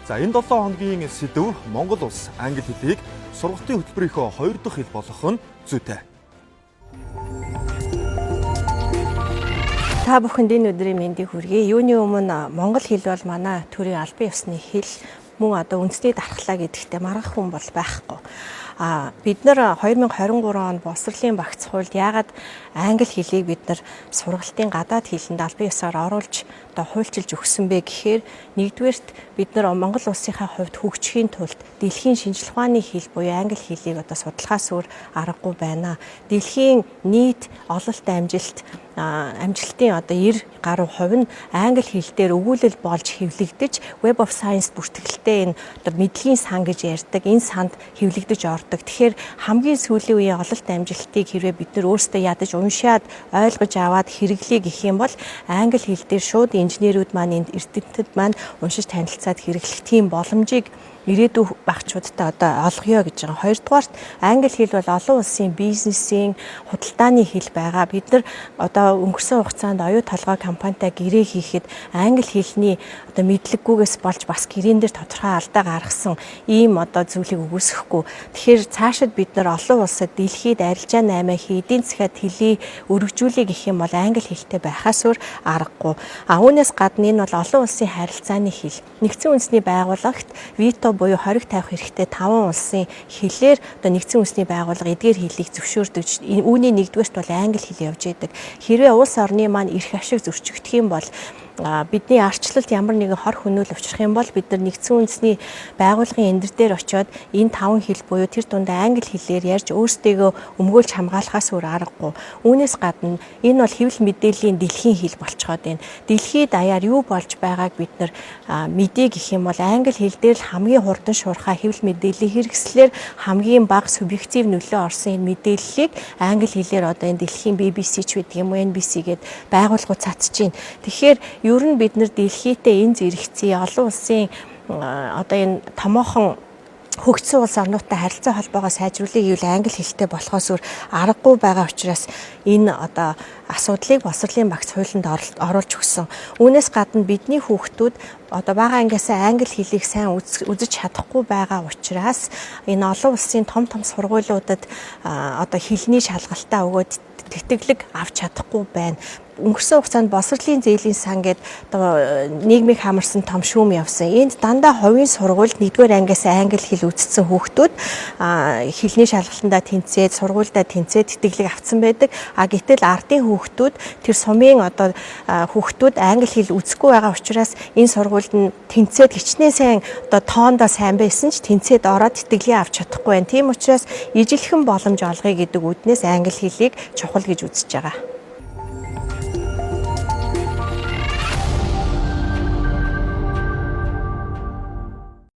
За энэ 7 хоногийн сэдэв Монгол улс англи хэлийг сургалтын хөтөлбөрийнхөө 2 дахь хэл болгох нь зүйтэй. Та бүхэнд энэ өдрийн мэндийг хүргэе. Юуны өмнө монгол хэл бол манай төрийн албан ёсны хэл, мөн одоо үндэсний дархлаа гэдэгтээ маргах хүн бол байхгүй. Бид нар 2023 онд боловсролын багц хуульд яагаад англи хэлийг бид нар сургалтын гадаад хэлэнд албан ёсоор оруулж одоо хуульчилж өгсөн бэ гэхээр нэгдүгээрт бид нар Монгол улсынхаа хувьд хөгжихийн тулд дэлхийн шинжлэх ухааны хэл буюу англи хэлийг одоо судлахаас өөр аргагүй байна. Дэлхийн нийт ололт амжилтын одоо 90 гаруй хувь нь англи хэл дээр өгүүлэл болж хэвлэгдэж Web of Science бүртгэлтэй энэ одоо мэдлэгийн сан гэж ярьдаг энэ санд хэвлэгдэж ордог. Тэгэхээр хамгийн сүүлийн үеийн ололт амжилтыг хэрвээ бид нар өөрсдөө ядаж уншаад ойлгож аваад хэрэглэе гэх юм бол англи хэл дээр шууд инженерүүд маань эрдэмтэд маань уншиж танилцаад хэрэглэх тийм боломжийг ирээдүйн багчуудтай одоо олгоё гэж байгаа. Хоёрдугаарт англи хэл бол олон улсын бизнесийн худалдааны хэл байгаа. Бид нар одоо өнгөрсөн хугацаанд оюу толгой компанитай гэрээ хийхэд англи хэлний одоо мэдлэггүйгээс болж бас гэрээн дээр тодорхой алдаа гаргасан ийм одоо зүйлийг үгүйсэхгүй. Тэгэхээр цаашид бид нар олон улсад дэлхийд арилжаа 8 эдийн засгад хэлийг өргөжүүлэх гэх юм бол англи хэлтэй байхаас өөр аргагүй. Үүнээс гадна энэ бол олон улсын харилцааны хэл. Нэгдсэн үндэсний байгууллагт вето буюу хориг тавих хэрэгтэй 5 улсын хэлээр одоо нэгдсэн үндэсний байгууллага эдгээр хэлийг зөвшөөрдөг. Үүний нэгдүгээрт бол англи хэл явж идэг. Хэрвээ улс орны маань эрх ашиг зөрчигдөх юм бол бидний арчлалд ямар нэгэн хор хөнөөл учрах юм бол бид нар нэгдсэн үндэсний байгууллагын эндэр дээр очиод энэ 5 хэл буюу тэр дунд англи хэлээр ярьж өөрсдийгөө өмгөөлж хамгаалахаас өөр аргагүй. Үүнээс гадна энэ бол хэвлэл мэдээллийн дэлхийн хэл болцоход байна. Дэлхийд даяар юу болж байгааг бид нар мэдээ гэх юм бол англи хэл дээр л хамгийн хурдан шуурхай хэвлэл мэдээллийн хэрэгслээр хамгийн бага субъектив нөлөө орсон энэ мэдээллийг англи хэлээр одоо энэ дэлхийн BBC ч гэдэг юм уу NBC гээд байгууллагууд цацж байна. Тэгэхээр ер нь бид нар дэлхийдээ энэ зэрэгцээ олон улсын одоо энэ томоохон хөгжсөн улс орнуудтай харилцаа холбоогоо сайжруулах гэвэл англи хэлтэй болохоос өөр аргагүй байгаа учраас энэ одоо асуудлыг боловсролын багц хуулинд оруулж өгсөн. Үүнээс гадна бидний хүүхдүүд одоо бага ангиасаа англи хэлийг сайн үзэж чадахгүй байгаа учраас энэ олон улсын том сургуулиудад одоо хэлний шалгалтаа өгөөд тэтгэлэг авч чадахгүй байна. Өнгөрсөн хугацаанд боловсролын зээлийн сан гээд одоо нийгмийг хамарсан том шүүм явсан. Энд дандаа хувийн сургуульд 1-р ангиас англи хэл үзсэн хүүхдүүд хэлний шалгалтандаа тэнцээд, сургуульдаа тэнцээд тэтгэлэг авсан байдаг. Гэтэл ардын хүүхдүүд тэр сумын одоо хүүхдүүд англи хэл үзэхгүй байгаа учраас энэ сургуульд нь тэнцээд хичнээн сайн одоо тоондоо сайн байсан ч тэнцээд ороод тэтгэлгээ авч чадахгүй байна. Тийм учраас ижилхэн боломж олгоё гэдэг үднээс англи хэлийг чухал гэж үзэж байгаа.